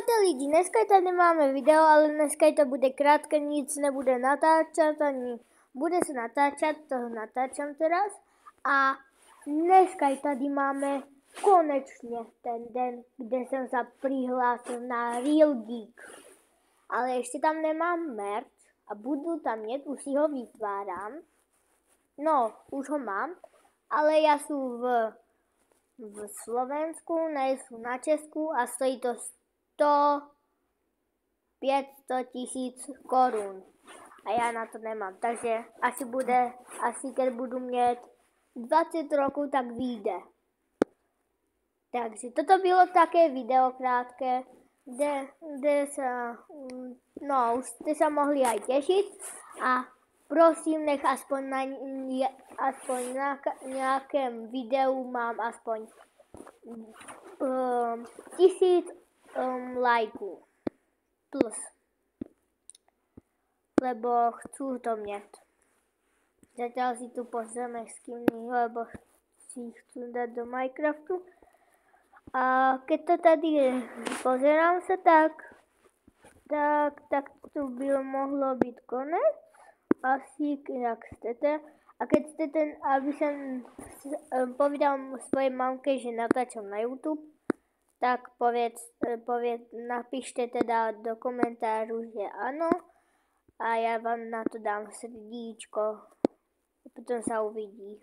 Čaute lidi, dneska tady máme video, ale dneska to bude krátké, nic nebude natáčet, ani bude se natáčet, to natáčam teraz. A dneska tady máme konečně ten den, kde jsem se přihlásil na Real Geek. Ale ještě tam nemám merch a budu tam mít, už si ho vytváram. No, už ho mám, ale já jsem v Slovensku, nejsou na Česku a stojí to 500 tisíc korun. A já na to nemám, takže asi když budu mít 20 roků, tak vyjde. Takže toto bylo také video krátké, kde už jste se mohli aj těšit a prosím, nech aspoň na nějakém videu mám aspoň 1000 lajků plus, lebo chcú to mít. Zatiaľ si tu pozrieme s kým, lebo si chcú dať do Minecraftu. A keď to tady pozerám sa, tak tu by mohlo byť konec. Asi jak chcete. A keď chcete, aby som povedal svojej mamke, že natáčam na YouTube, tak napíšte teda do komentáru, že áno. A ja vám na to dám srdíčko. A potom sa uvidí.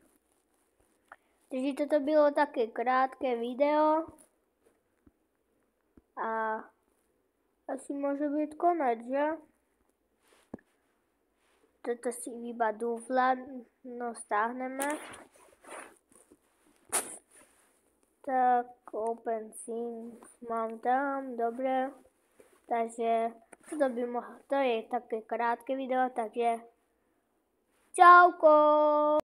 Takže toto bylo také krátké video. A asi môže byť konec, že? Toto si iba dúfla, no stáhneme. Tak, open scene mám tam, dobre. Takže to je také krátké video, takže čauko!